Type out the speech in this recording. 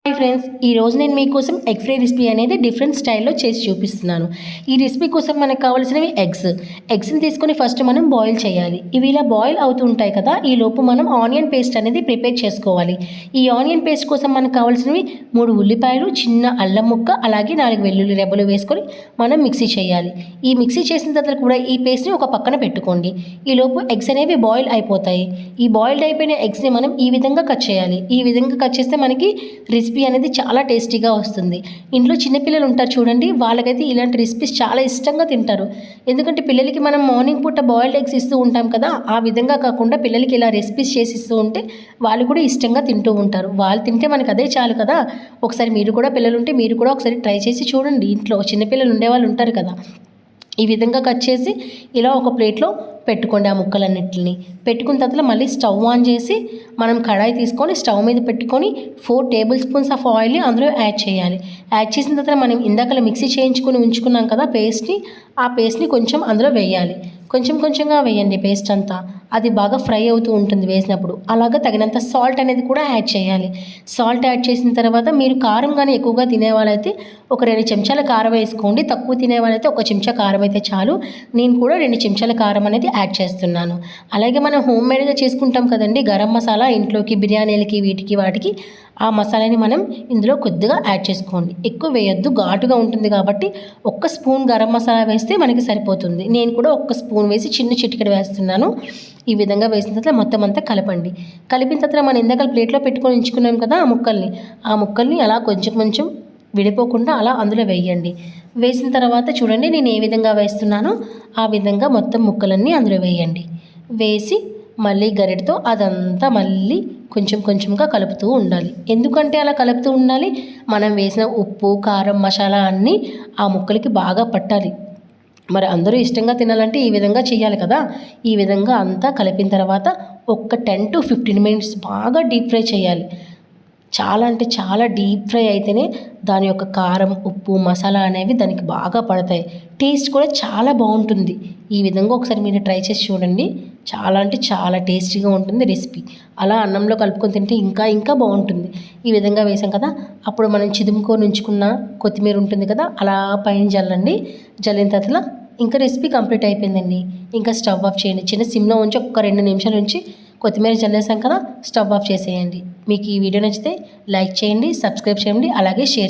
Hi friends, ఈరోజు నేను మీకోసం ఎగ్ ఫ్రై రెసిపీ అనేది డిఫరెంట్ స్టైల్లో చేసి చూపిస్తున్నాను. ఈ రెసిపీ కోసం మనకు కావాల్సినవి ఎగ్స్ని తీసుకొని ఫస్ట్ మనం బాయిల్ చేయాలి. ఇవి ఇలా బాయిల్ అవుతూ ఉంటాయి కదా, ఈ లోపు మనం ఆనియన్ పేస్ట్ అనేది ప్రిపేర్ చేసుకోవాలి. ఈ ఆనియన్ పేస్ట్ కోసం మనకు కావాల్సినవి 3 ఉల్లిపాయలు, చిన్న అల్లం ముక్క, అలాగే 4 వెల్లుల్లి రెబ్బలు వేసుకొని మనం మిక్సీ చేయాలి. ఈ మిక్సీ చేసిన తర్వాత కూడా ఈ పేస్ట్ని ఒక పక్కన పెట్టుకోండి. ఈ లోపు ఎగ్స్ అనేవి బాయిల్ అయిపోతాయి. ఈ బాయిల్డ్ అయిపోయిన ఎగ్స్ని మనం ఈ విధంగా కట్ చేయాలి. ఈ విధంగా కట్ చేస్తే మనకి రెసిపీ అనేది చాలా టేస్టీగా వస్తుంది. ఇంట్లో చిన్నపిల్లలు ఉంటారు చూడండి, వాళ్ళకైతే ఇలాంటి రెసిపీస్ చాలా ఇష్టంగా తింటారు. ఎందుకంటే పిల్లలకి మనం మార్నింగ్ పూట బాయిల్డ్ ఎగ్స్ ఇస్తూ ఉంటాం కదా, ఆ విధంగా కాకుండా పిల్లలకి ఇలా రెసిపీస్ చేసి ఇస్తూ ఉంటే వాళ్ళు కూడా ఇష్టంగా తింటూ ఉంటారు. వాళ్ళు తింటే మనకు అదే చాలు కదా. ఒకసారి మీరు కూడా పిల్లలు ఉంటే మీరు కూడా ఒకసారి ట్రై చేసి చూడండి. ఇంట్లో చిన్నపిల్లలు ఉండేవాళ్ళు ఉంటారు కదా. ఈ విధంగా కట్ చేసి ఇలా ఒక ప్లేట్లో పెట్టుకోండి. ఆ ముక్కలన్నిటిని పెట్టుకున్న తర్వాత మళ్ళీ స్టవ్ ఆన్ చేసి మనం కడాయి తీసుకొని స్టవ్ మీద పెట్టుకొని 4 టేబుల్ స్పూన్స్ ఆఫ్ ఆయిల్ అందులో యాడ్ చేయాలి. యాడ్ చేసిన తర్వాత మనం ఇందాక మిక్సీ చేయించుకొని ఉంచుకున్నాం కదా పేస్ట్ని, ఆ పేస్ట్ని కొంచెం అందులో వేయాలి. కొంచెం కొంచెంగా వేయండి పేస్ట్ అంతా. అది బాగా ఫ్రై అవుతూ ఉంటుంది వేసినప్పుడు. అలాగే తగినంత సాల్ట్ అనేది కూడా యాడ్ చేయాలి. సాల్ట్ యాడ్ చేసిన తర్వాత మీరు కారం కానీ ఎక్కువగా తినేవాళ్ళైతే ఒక 2 చెంచాల కారం వేసుకోండి. తక్కువ తినేవాళ్ళైతే 1 చెంచా కారం అయితే చాలు. నేను కూడా 2 చెంచాల కారం అనేది యాడ్ చేస్తున్నాను. అలాగే మనం హోమ్ మేడ్గా చేసుకుంటాం కదండి గరం మసాలా, ఇంట్లోకి బిర్యానీలకి వీటికి వాటికి ఆ మసాలాని మనం ఇందులో కొద్దిగా యాడ్ చేసుకోండి. ఎక్కువ వేయొద్దు, ఘాటుగా ఉంటుంది కాబట్టి 1 స్పూన్ గరం మసాలా వేస్తే మనకి సరిపోతుంది. నేను కూడా 1 స్పూన్ వేసి చిన్న చిటికెడు వేస్తున్నాను. ఈ విధంగా వేసిన తర్వాత మొత్తం అంతా కలపండి. కలిపిన తర్వాత మనం ఇందాక ప్లేట్లో పెట్టుకొని ఉంచుకున్నాం కదా ఆ ముక్కల్ని అలా కొంచెం కొంచెం విడిపోకుండా అలా అందులో వేయండి. వేసిన తర్వాత చూడండి నేను ఏ విధంగా వేస్తున్నానో ఆ విధంగా మొత్తం ముక్కలన్నీ అందులో వేయండి. వేసి మళ్ళీ గరిటతో అదంతా మళ్ళీ కొంచెం కొంచెంగా కలుపుతూ ఉండాలి. ఎందుకంటే అలా కలుపుతూ ఉండాలి, మనం వేసిన ఉప్పు, కారం, మసాలా అన్నీ ఆ ముక్కలకి బాగా పట్టాలి. మరి అందరూ ఇష్టంగా తినాలంటే ఈ విధంగా చేయాలి కదా. ఈ విధంగా అంతా కలిపిన తర్వాత ఒక 10 to 15 మినిట్స్ బాగా డీప్ ఫ్రై చేయాలి. చాలా అంటే చాలా డీప్ ఫ్రై అయితేనే దాని యొక్క కారం, ఉప్పు, మసాలా అనేవి దానికి బాగా పడతాయి. టేస్ట్ కూడా చాలా బాగుంటుంది. ఈ విధంగా ఒకసారి మీరు ట్రై చేసి చూడండి. చాలా అంటే చాలా టేస్టీగా ఉంటుంది రెసిపీ. అలా అన్నంలో కలుపుకొని తింటే ఇంకా ఇంకా బాగుంటుంది. ఈ విధంగా వేసాం కదా, అప్పుడు మనం చిదుముకొని ఉంచుకున్న కొత్తిమీర ఉంటుంది కదా, అలా పైన జల్లండి. జల్లిన తర్వాత ఇంకా రెసిపీ కంప్లీట్ అయిపోయిందండి. ఇంకా స్టవ్ ఆఫ్ చేయండి. చిన్న సిమ్లో ఉంచి ఒక 2 నిమిషాల నుంచి కొత్తిమీర చల్లేసాం కదా, స్టవ్ ఆఫ్ చేసేయండి. మీకు ఈ వీడియో నచ్చితే లైక్ చేయండి, సబ్స్క్రైబ్ చేయండి, అలాగే షేర్ చేయండి.